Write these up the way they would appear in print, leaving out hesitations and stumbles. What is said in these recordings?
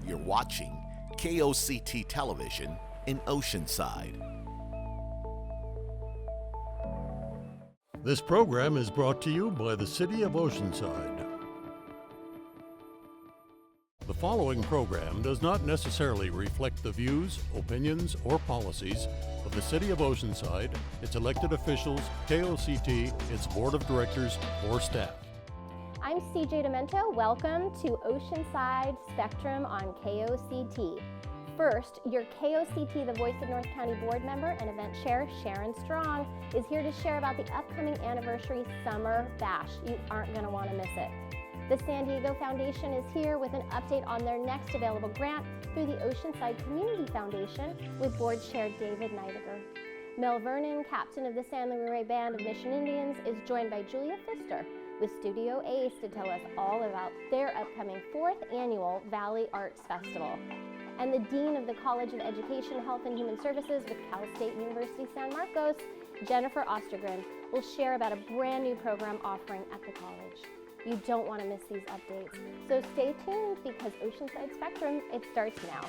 You're watching KOCT Television in Oceanside. This program is brought to you by the City of Oceanside. The following program does not necessarily reflect the views, opinions, or policies of the City of Oceanside, its elected officials, KOCT, its board of directors, or staff. I'm CJ Demento. Welcome to Oceanside Spectrum on KOCT. First, your KOCT, the Voice of North County board member and event chair, Sharon Strong, is here to share about the upcoming anniversary Summer Bash. You aren't going to want to miss it. The San Diego Foundation is here with an update on their next available grant through the Oceanside Community Foundation with board chair David Neidiger. Mel Vernon, captain of the San Luis Rey Band of Mission Indians, is joined by Julia Pfister with Studio Ace to tell us all about their upcoming 4th annual Valley Arts Festival. And the Dean of the College of Education, Health and Human Services with Cal State University San Marcos, Jennifer Ostergren, will share about a brand new program offering at the college. You don't want to miss these updates, so stay tuned because Oceanside Spectrum, it starts now.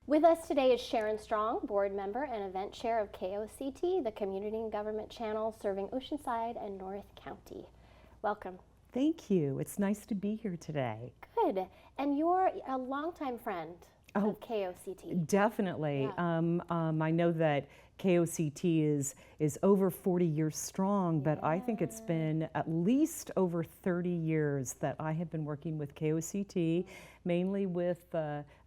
With us today is Sharon Strong, board member and event chair of KOCT, the community and government channel serving Oceanside and North County. Welcome. Thank you. It's nice to be here today. Good. And you're a longtime friend of KOCT. Definitely. Yeah. I know that KOCT is over 40 years strong, but I think it's been at least over 30 years that I have been working with KOCT, mainly with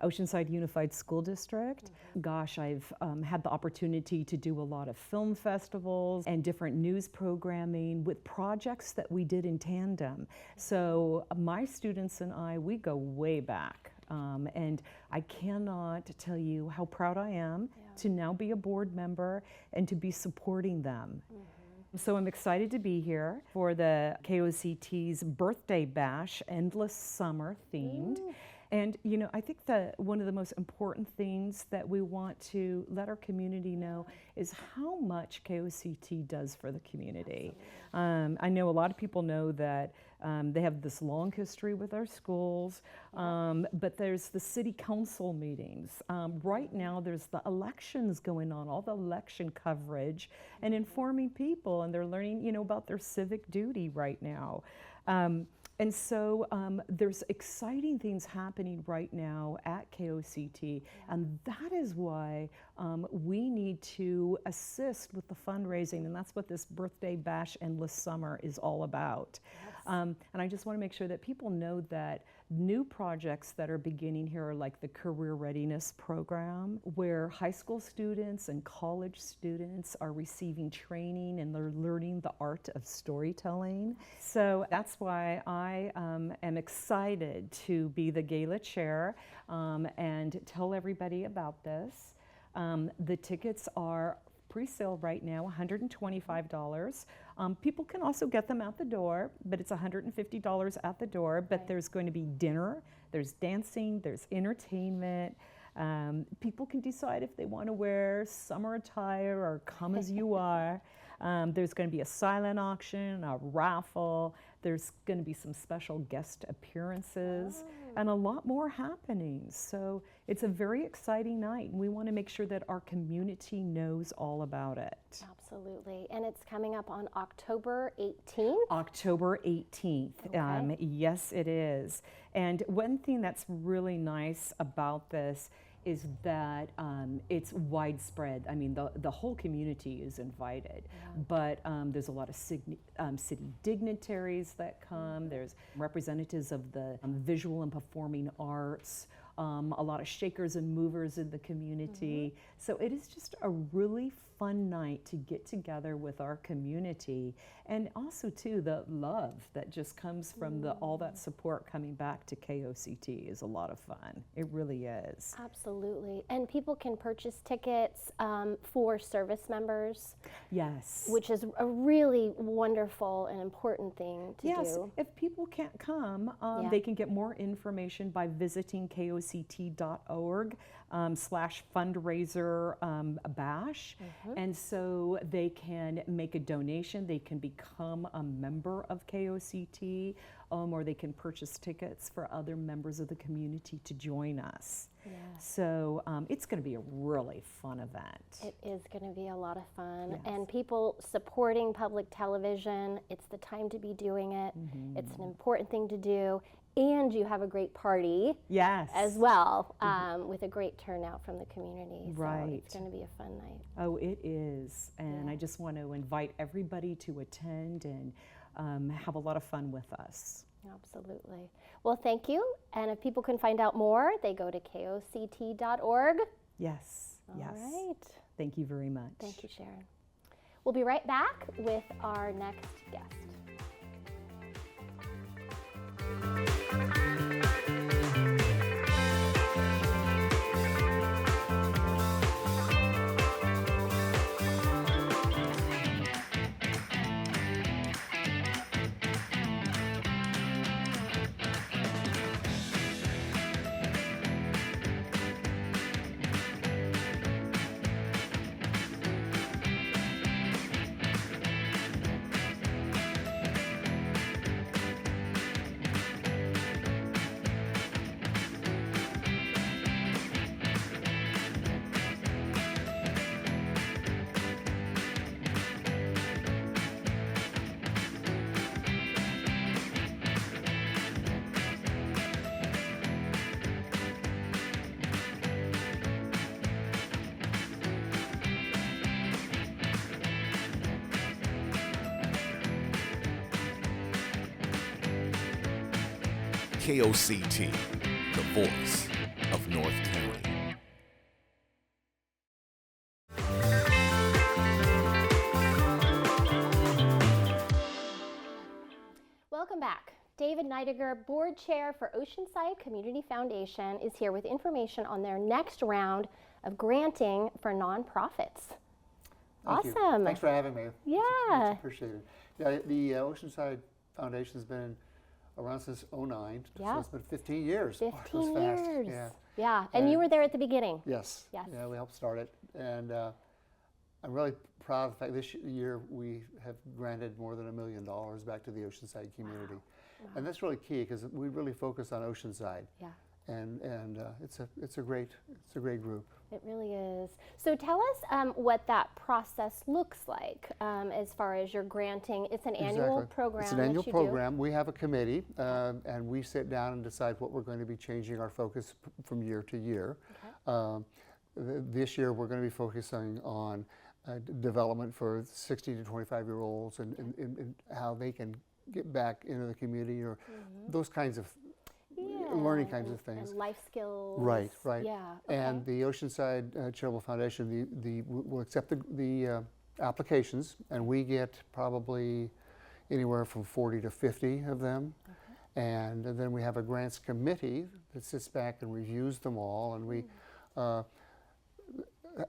Oceanside Unified School District. Gosh, I've had the opportunity to do a lot of film festivals and different news programming with projects that we did in tandem. So my students and I, we go way back. And I cannot tell you how proud I am to now be a board member and to be supporting them. So I'm excited to be here for the KOCT's birthday bash, Endless Summer themed. And you know, I think that one of the most important things that we want to let our community know is how much KOCT does for the community. I know a lot of people know that they have this long history with our schools, but there's the city council meetings. Right now there's the elections going on, all the election coverage and informing people, and they're learning, you know, about their civic duty right now. And so there's exciting things happening right now at KOCT, and that is why we need to assist with the fundraising, and that's what this Birthday Bash Endless Summer is all about. And I just want to make sure that people know that new projects that are beginning here are like the Career Readiness Program, where high school students and college students are receiving training and they're learning the art of storytelling. So that's why I am excited to be the gala chair and tell everybody about this. The tickets are pre-sale right now, $125. People can also get them at the door, but it's $150 at the door. But there's going to be dinner, there's dancing, there's entertainment. People can decide if they want to wear summer attire or come as you are. There's going to be a silent auction, a raffle. There's going to be some special guest appearances and a lot more happening. So it's a very exciting night, and we want to make sure that our community knows all about it. Absolutely. And it's coming up on October 18th? October 18th. Okay. Yes, it is. And one thing that's really nice about this is that it's widespread. I mean, the whole community is invited, but there's a lot of city dignitaries that come. There's representatives of the visual and performing arts, a lot of shakers and movers in the community. So it is just a really fun night to get together with our community, and also too the love that just comes from all that support coming back to KOCT is a lot of fun. It really is. Absolutely. And people can purchase tickets for service members. Yes. Which is a really wonderful and important thing to do. Yes, if people can't come, they can get more information by visiting KOCT koct.org/fundraiser bash. And so they can make a donation, they can become a member of KOCT, or they can purchase tickets for other members of the community to join us. Yeah. So it's going to be a really fun event. It is going to be a lot of fun. Yes. And people supporting public television, it's the time to be doing it. It's an important thing to do. And you have a great party Yes. as well, with a great turnout from the community. So Right. it's going to be a fun night. Oh, it is. And Yeah. I just want to invite everybody to attend and have a lot of fun with us. Absolutely. Well, thank you. And if people can find out more, they go to koct.org. Yes. All yes. right. Thank you very much. Thank you, Sharon. We'll be right back with our next guest. KOCT, the voice of North County. Welcome back. David Neidiger, Board Chair for Oceanside Community Foundation, is here with information on their next round of granting for nonprofits. Thank you. Awesome. Thanks for having me. Yeah. Much appreciated. Yeah, the Oceanside Foundation's been around since '09, Yeah. so it's been 15 years. 15 That was fast. years. Yeah. Yeah, and you were there at the beginning. Yes. Yes. Yeah, we helped start it, and I'm really proud of the fact this year we have granted more than $1 million back to the Oceanside community, and that's really key because we really focus on Oceanside. Yeah. And it's a great group. It really is. So tell us what that process looks like as far as your granting. It's an annual program. It's an annual that you program. We have a committee, and we sit down and decide what we're going to be changing our focus from year to year. Okay. This year, we're going to be focusing on development for 16 to 25-year-olds and how they can get back into the community or those kinds of learning kinds of things. And life skills. Right, right. Yeah. Okay. And the Oceanside Charitable Foundation, will accept the applications, and we get probably anywhere from 40 to 50 of them. Okay. And then we have a grants committee that sits back and reviews them all, and we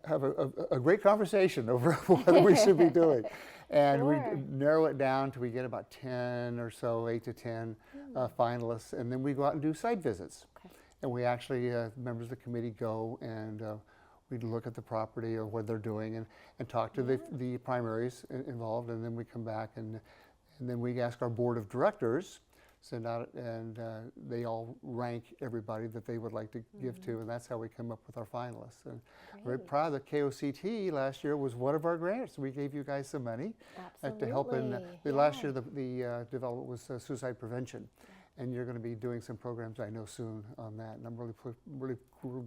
have a great conversation over what we should be doing. And we narrow it down till we get about 10 or so, 8 to 10 finalists, and then we go out and do site visits. Okay. And we actually, members of the committee go and we look at the property or what they're doing and talk to the primaries involved, and then we come back and then we ask our board of directors, send out, and they all rank everybody that they would like to give to, and that's how we come up with our finalists. And I'm very proud that KOCT last year was one of our grants. We gave you guys some money to help in. Last year the development was suicide prevention. And you're going to be doing some programs, I know, soon on that. And I'm really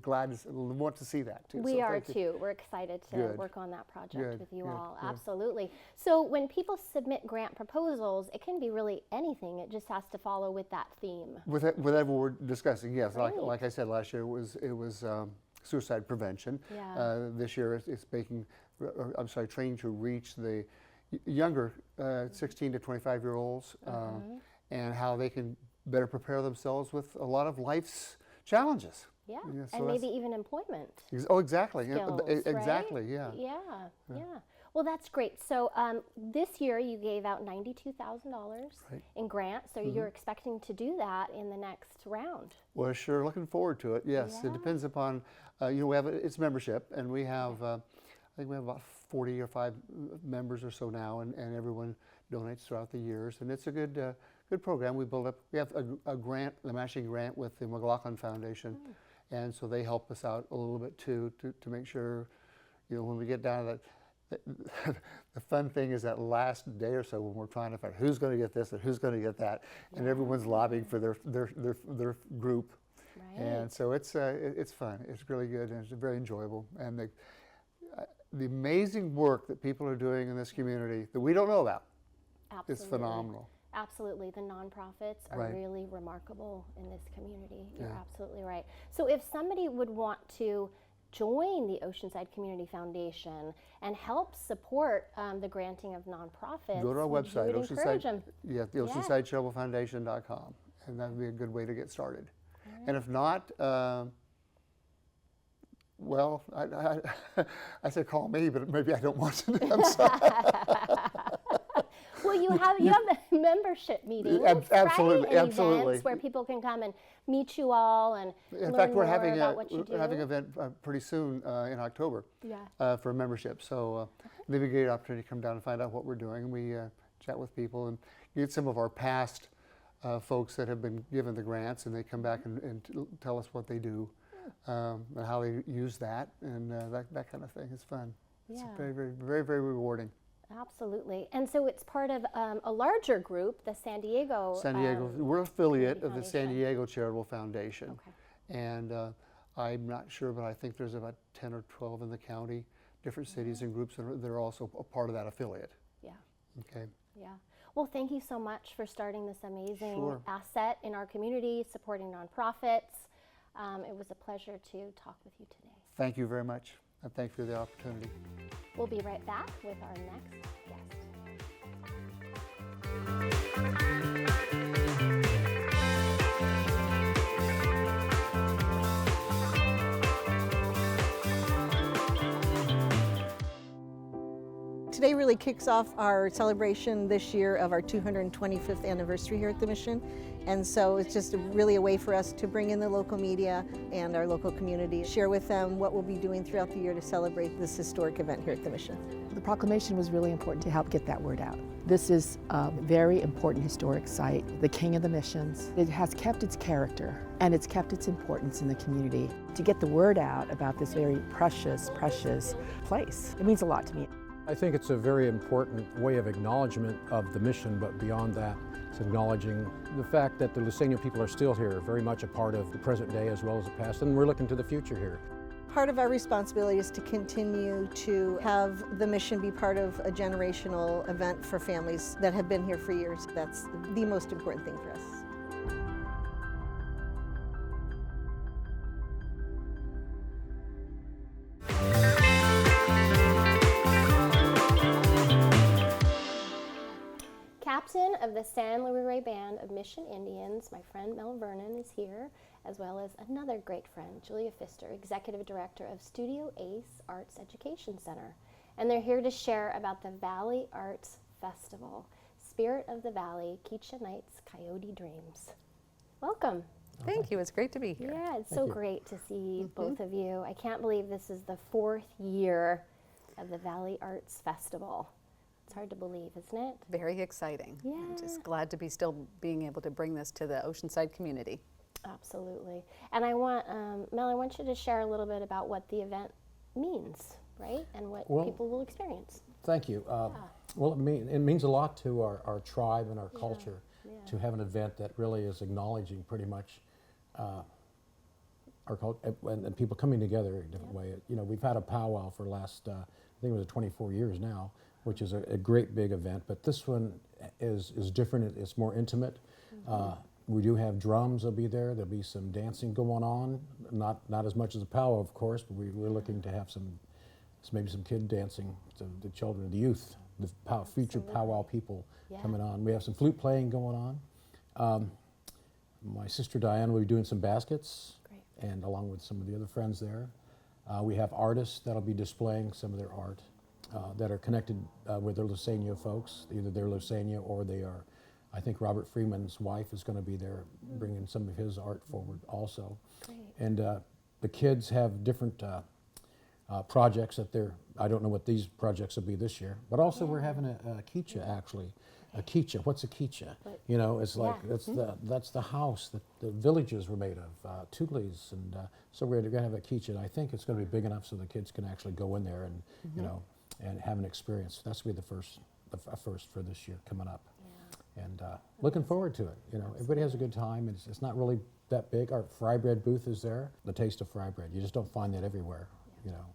glad to want to see that too. We so are thank you. too. We're excited to work on that project Good, with you good, all. good. Absolutely. So when people submit grant proposals, it can be really anything. It just has to follow with that theme. Whatever we're discussing, yes. Right. Like I said, last year it was suicide prevention. Yeah. This year it's trying to reach the younger 16 to 25-year-olds and how they can better prepare themselves with a lot of life's challenges. Yeah, Yeah, so and maybe even employment. Oh, exactly. Skills, Exactly, right? yeah. Yeah. Well, that's great. So this year you gave out $92,000 Right. in grants. So you're expecting to do that in the next round. We're sure looking forward to it. Yes, Yeah. it depends upon, we have it's membership, and we have, I think we have about 40 or 5 members or so now, and everyone donates throughout the years, and it's a good program. We have a grant, the matching grant with the McLaughlin Foundation, and so they help us out a little bit too to make sure, when we get down to that. The fun thing is that last day or so when we're trying to find who's going to get this and who's going to get that, and everyone's lobbying for their group, and so it's fun. It's really good and it's very enjoyable. And the amazing work that people are doing in this community that we don't know about is phenomenal. Absolutely. The nonprofits are Right. really remarkable in this community. You're Yeah. absolutely right. So if somebody would want to join the Oceanside Community Foundation and help support the granting of nonprofits, Go to our would website, you would encourage them? the OceansideCharitableFoundation.com, and that would be a good way to get started. And if not, well, I said call me, but maybe I don't want to. I'm sorry. Well, you have membership meetings, Absolutely, right? And absolutely. events where people can come and meet you all and In learn fact, more we're having about what you do. we're having an event pretty soon in October Yeah. for membership. So it'll be a great opportunity to come down and find out what we're doing. We chat with people and get some of our past folks that have been given the grants, and they come back and tell us what they do and how they use that, and that kind of thing. It's fun. It's Yeah. very, very, very, very rewarding. Absolutely. And so it's part of a larger group, the San Diego. We're affiliate Community of the San Foundation. Diego Charitable Foundation. Okay. And I'm not sure, but I think there's about 10 or 12 in the county, different cities and groups that are also a part of that affiliate. Yeah. Okay. Yeah. Well, thank you so much for starting this amazing Sure. asset in our community, supporting nonprofits. It was a pleasure to talk with you today. Thank you very much. And thank you for the opportunity. We'll be right back with our next guest. Today really kicks off our celebration this year of our 225th anniversary here at the Mission. And so it's just really a way for us to bring in the local media and our local community, share with them what we'll be doing throughout the year to celebrate this historic event here at the Mission. The proclamation was really important to help get that word out. This is a very important historic site, the King of the Missions. It has kept its character and it's kept its importance in the community. To get the word out about this very precious, precious place, it means a lot to me. I think it's a very important way of acknowledgement of the mission, but beyond that, it's acknowledging the fact that the Luiseño people are still here, very much a part of the present day as well as the past, and we're looking to the future here. Part of our responsibility is to continue to have the Mission be part of a generational event for families that have been here for years. That's the most important thing for us. Captain of the San Luis Rey Band of Mission Indians, my friend Mel Vernon is here, as well as another great friend, Julia Pfister, Executive Director of Studio Ace Arts Education Center. And they're here to share about the Valley Arts Festival, Spirit of the Valley, Keisha Knight's Coyote Dreams. Welcome. Thank you. It's great to be here. Yeah, it's so great to see both of you. I can't believe this is the 4th year of the Valley Arts Festival. It's hard to believe, isn't it? Very exciting. Yeah. I'm just glad to be still being able to bring this to the Oceanside community. Absolutely. And I want, Mel, I want you to share a little bit about what the event means, right? And what people will experience. Thank you. Well, it means a lot to our tribe and our culture to have an event that really is acknowledging pretty much our culture and people coming together in a different way. You know, we've had a powwow for the last, I think it was 24 years now, which is a great big event, but this one is different. It's more intimate. We do have drums that'll be there. There'll be some dancing going on. Not as much as a powwow, of course, but we're looking to have maybe some kid dancing, the children, the youth, the future powwow people coming on. We have some flute playing going on. My sister Diane will be doing some baskets, and along with some of the other friends there. We have artists that'll be displaying some of their art. that are connected with the Lusania folks. Either they're Lusania or they are, I think Robert Freeman's wife is going to be there bringing some of his art forward also. Great. And the kids have different projects that I don't know what these projects will be this year, but also we're having a kicha actually. A kicha, what's a kicha? You know, it's like, that's the house that the villages were made of, tules, and so we're gonna have a kicha, and I think it's gonna be big enough so the kids can actually go in there and, you know, and have an experience. That's gonna be the first for this year coming up. And looking forward to it, you know. Everybody has a good time. It's not really that big. Our fry bread booth is there, the taste of fry bread. You just don't find that everywhere, you know.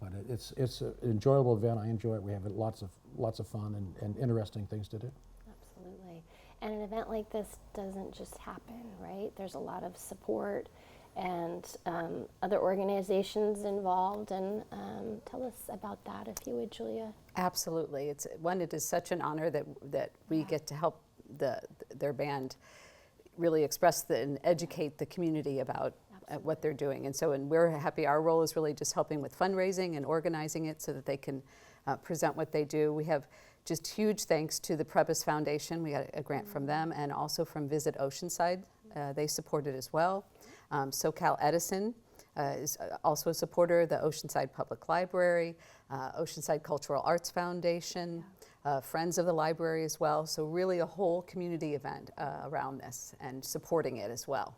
But it's an enjoyable event. I enjoy it. We have lots of fun and interesting things to do. Absolutely. And an event like this doesn't just happen, right? There's a lot of support and other organizations involved. And tell us about that, if you would, Julia. Absolutely. It is such an honor that we get to help their band really express and educate the community about what they're doing. And we're happy. Our role is really just helping with fundraising and organizing it so that they can present what they do. We have just huge thanks to the Prebis Foundation. We got a grant from them, and also from Visit Oceanside. They support it as well. SoCal Edison is also a supporter, the Oceanside Public Library, Oceanside Cultural Arts Foundation, Friends of the Library as well. So really a whole community event around this and supporting it as well.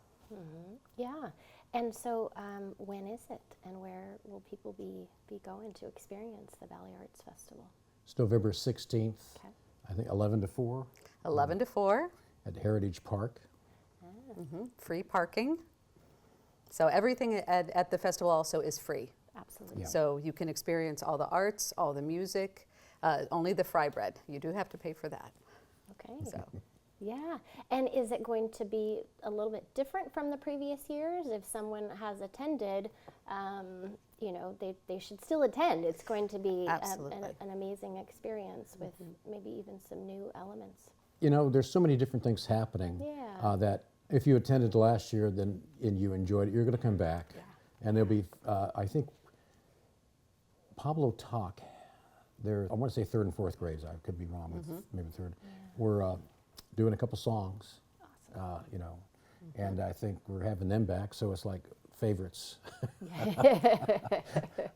Yeah. And so when is it, and where will people be going to experience the Valley Arts Festival? It's November 16th, I think 11 to 4. 11 to 4. At Heritage Park. Free parking. So everything at the festival also is free. Absolutely. Yeah. So you can experience all the arts, all the music, only the fry bread. You do have to pay for that. Okay. So. Yeah, and is it going to be a little bit different from the previous years? If someone has attended, you know, they should still attend. It's going to be an amazing experience with maybe even some new elements. You know, there's so many different things happening that if you attended last year and you enjoyed it, you're going to come back. And there'll be, I think, Pablo Talk, I want to say 3rd and 4th grades, I could be wrong with maybe 3rd, we're doing a couple songs, you know, and I think we're having them back, so it's like favorites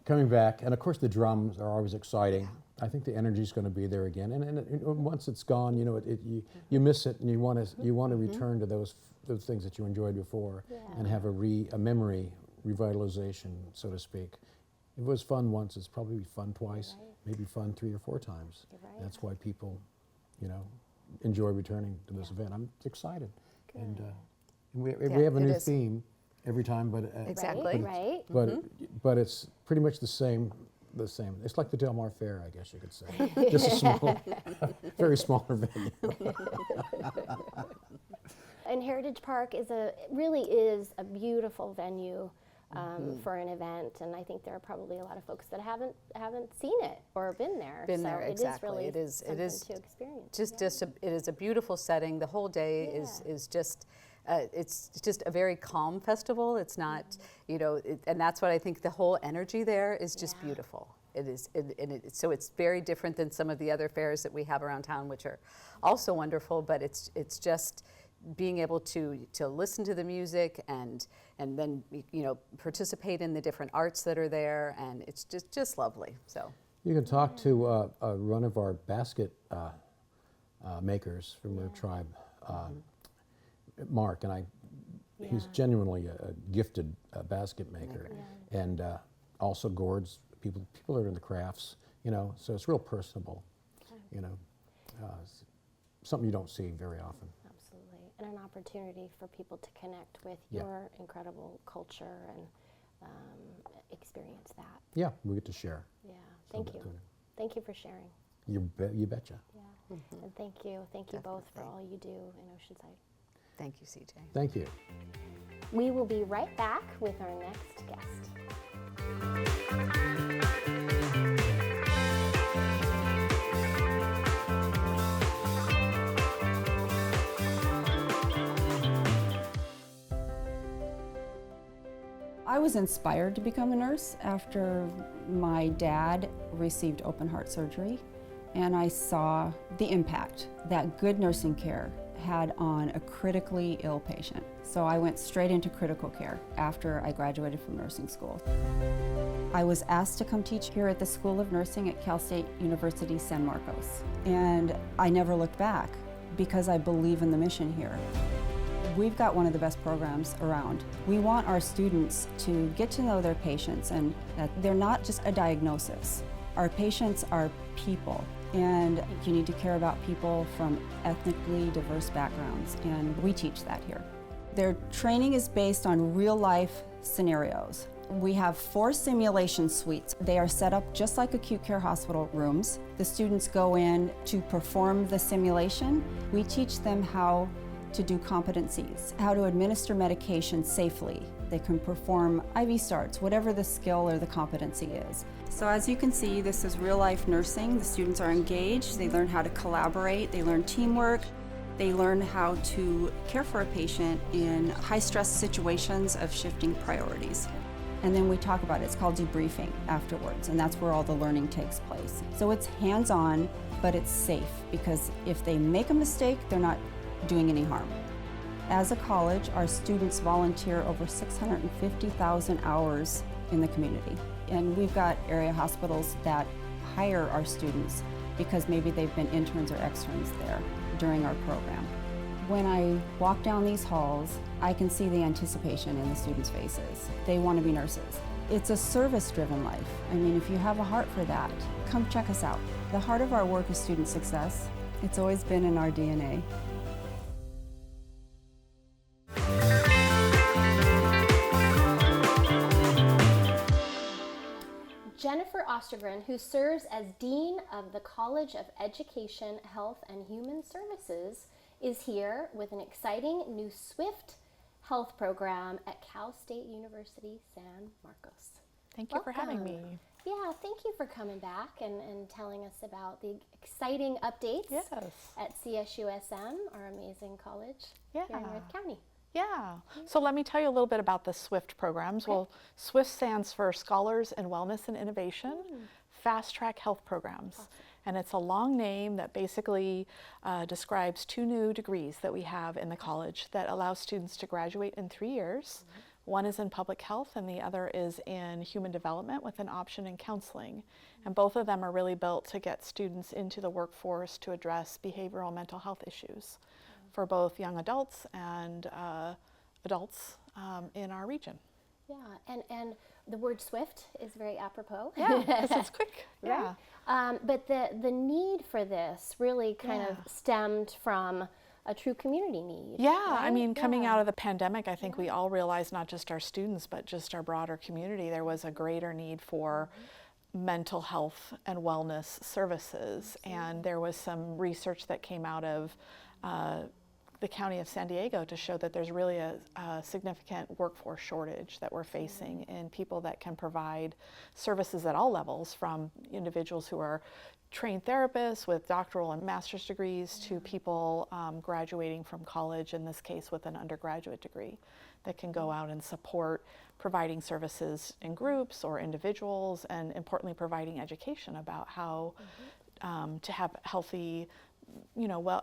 coming back. And of course the drums are always exciting. I think the energy's going to be there again, and once it's gone, you know, you miss it, and you want to return to those things that you enjoyed before, and have a memory revitalization, so to speak. If it was fun once, it's probably fun twice, maybe fun 3 or 4 times. That's why people, you know, enjoy returning to this event. I'm excited. Good. And we have a new theme every time, but exactly. But it's pretty much the same. It's like the Del Mar Fair, I guess you could say. Just a small, very smaller venue. And Heritage Park really is a beautiful venue for an event, and I think there are probably a lot of folks that haven't seen it or been there. Exactly. It is to experience. It is a beautiful setting. The whole day is just. It's just a very calm festival. It's not, you know, and that's what I think. The whole energy there is just beautiful. It is, so it's very different than some of the other fairs that we have around town, which are also wonderful. But it's just being able to listen to the music and then, you know, participate in the different arts that are there, and it's just lovely. So you can talk to one of our basket makers from our tribe, Mark, and he's genuinely a gifted basket maker, and also gourds, people that are in the crafts, you know, so it's real personable, you know, something you don't see very often. Absolutely, and an opportunity for people to connect with your incredible culture and experience that. Yeah, we get to share. Yeah, thank you. Thank you for sharing. You betcha. Yeah, and thank you both for all you do in Oceanside. Thank you, CJ. Thank you. We will be right back with our next guest. I I was inspired to become a nurse after my dad received open heart surgery, and I saw the impact that good nursing care had on a critically ill patient. So I went straight into critical care after I graduated from nursing school. I was asked to come teach here at the School of Nursing at Cal State University San Marcos, and I never looked back because I believe in the mission here. We've got one of the best programs around. We want our students to get to know their patients and that they're not just a diagnosis. Our patients are people, and you need to care about people from ethnically diverse backgrounds, and we teach that here. Their training is based on real-life scenarios. We have 4 simulation suites. They are set up just like acute care hospital rooms. The students go in to perform the simulation. We teach them how to do competencies, how to administer medication safely. They can perform IV starts, whatever the skill or the competency is. So as you can see, this is real-life nursing. The students are engaged. They learn how to collaborate. They learn teamwork. They learn how to care for a patient in high-stress situations of shifting priorities. And then we talk about it. It's called debriefing afterwards, and that's where all the learning takes place. So it's hands-on, but it's safe, because if they make a mistake, they're not doing any harm. As a college, our students volunteer over 650,000 hours in the community. And we've got area hospitals that hire our students because maybe they've been interns or externs there during our program. When I walk down these halls, I can see the anticipation in the students' faces. They want to be nurses. It's a service-driven life. I mean, if you have a heart for that, come check us out. The heart of our work is student success. It's always been in our DNA. Jennifer Ostergren, who serves as Dean of the College of Education, Health, and Human Services, is here with an exciting new SWIFT health program at Cal State University San Marcos. Thank you for having me. Yeah, thank you for coming back and telling us about the exciting updates at CSUSM, our amazing college here in North County. Yeah. So let me tell you a little bit about the SWIFT programs. Okay. Well, SWIFT stands for Scholars in Wellness and Innovation, Fast Track Health Programs. Awesome. And it's a long name that basically describes 2 new degrees that we have in the college that allow students to graduate in 3 years. One is in public health and the other is in human development with an option in counseling. And both of them are really built to get students into the workforce to address behavioral mental health issues for both young adults and adults in our region. Yeah, and the word SWIFT is very apropos. Yeah, this is quick. Right? Yeah. But the need for this really kind of stemmed from a true community need. Yeah, right? I mean, coming out of the pandemic, I think we all realized, not just our students, but just our broader community, there was a greater need for mental health and wellness services. And there was some research that came out of the County of San Diego to show that there's really a significant workforce shortage that we're facing in people that can provide services at all levels, from individuals who are trained therapists with doctoral and master's degrees to people graduating from college, in this case with an undergraduate degree, that can go out and support providing services in groups or individuals, and importantly providing education about how to have healthy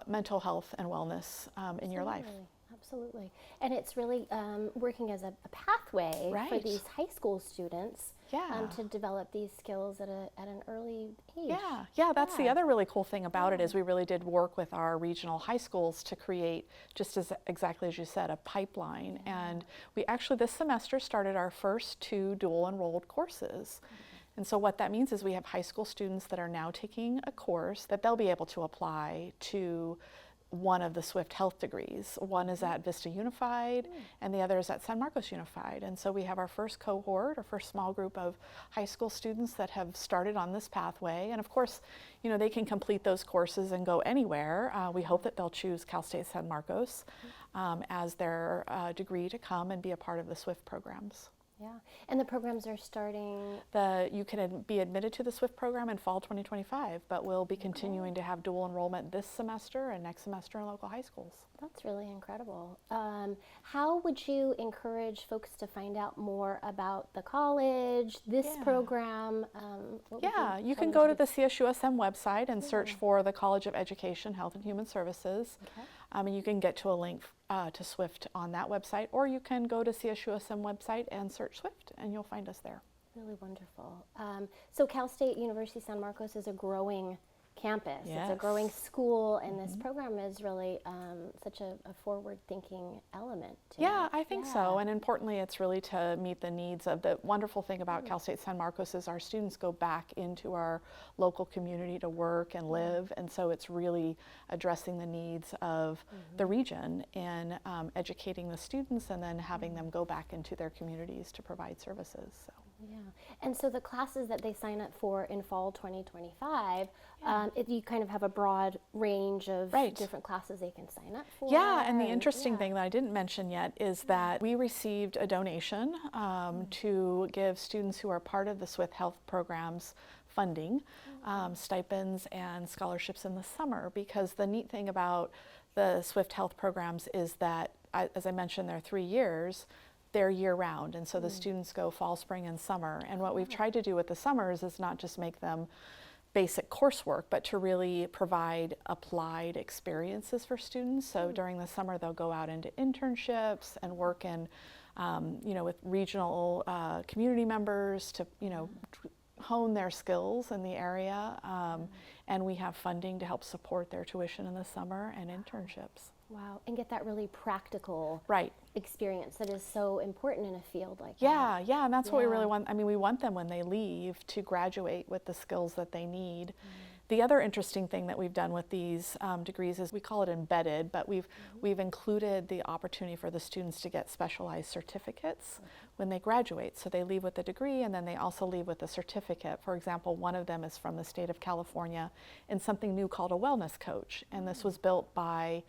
mental health and wellness in your life. Absolutely. And it's really working as a pathway for these high school students to develop these skills at an early age. Yeah, that's the other really cool thing about it, is we really did work with our regional high schools to create, just as exactly as you said, a pipeline. And we actually this semester started our first 2 dual enrolled courses. And so what that means is we have high school students that are now taking a course that they'll be able to apply to one of the SWIFT health degrees. One is at Vista Unified and the other is at San Marcos Unified. And so we have our first cohort, our first small group of high school students that have started on this pathway. And of course, they can complete those courses and go anywhere. We hope that they'll choose Cal State San Marcos as their degree to come and be a part of the SWIFT programs. Yeah, and the programs are starting. You can be admitted to the SWIFT program in fall 2025, but we'll be continuing to have dual enrollment this semester and next semester in local high schools. That's really incredible. How would you encourage folks to find out more about the college, this program? You can go to the CSUSM website and search for the College of Education, Health and Human Services. And you can get to a link to SWIFT on that website, or you can go to CSUSM website and search SWIFT, and you'll find us there. Really wonderful. So Cal State University San Marcos is a growing campus. Yes. It's a growing school, and this program is really such a forward-thinking element to Yeah, I think so. And importantly, it's really to meet the needs of the wonderful thing about Cal State San Marcos is our students go back into our local community to work and live. And so it's really addressing the needs of the region and educating the students and then having them go back into their communities to provide services. So. Yeah, and so the classes that they sign up for in fall 2025, you kind of have a broad range of different classes they can sign up for. Yeah, and the interesting thing that I didn't mention yet is that we received a donation to give students who are part of the SWIFT Health programs funding, stipends and scholarships in the summer, because the neat thing about the SWIFT Health programs is that, as I mentioned, they're 3 years. They're year-round, and so the students go fall, spring, and summer. And what we've tried to do with the summers is not just make them basic coursework, but to really provide applied experiences for students. So during the summer, they'll go out into internships and work in, with regional community members to, hone their skills in the area. And we have funding to help support their tuition in the summer and internships. Wow, and get that really practical experience that is so important in a field like that. Yeah, and that's what we really want. I mean, we want them when they leave to graduate with the skills that they need. The other interesting thing that we've done with these degrees is we call it embedded, but we've included the opportunity for the students to get specialized certificates when they graduate. So they leave with a degree and then they also leave with a certificate. For example, one of them is from the state of California in something new called a wellness coach. And this was built by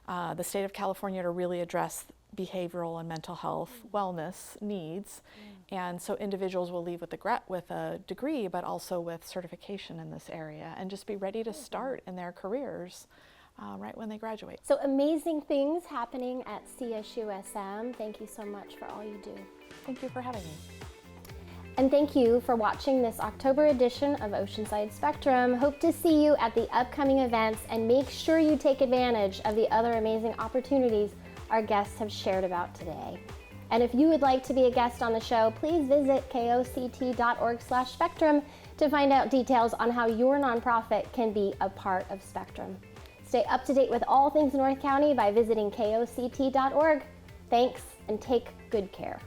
the state of California to really address behavioral and mental health wellness needs. And so individuals will leave with a degree, but also with certification in this area, and just be ready to start in their careers right when they graduate. So amazing things happening at CSUSM. Thank you so much for all you do. Thank you for having me. And thank you for watching this October edition of Oceanside Spectrum. Hope to see you at the upcoming events, and make sure you take advantage of the other amazing opportunities our guests have shared about today. And if you would like to be a guest on the show, please visit koct.org/spectrum to find out details on how your nonprofit can be a part of Spectrum. Stay up to date with all things North County by visiting koct.org. Thanks, and take good care.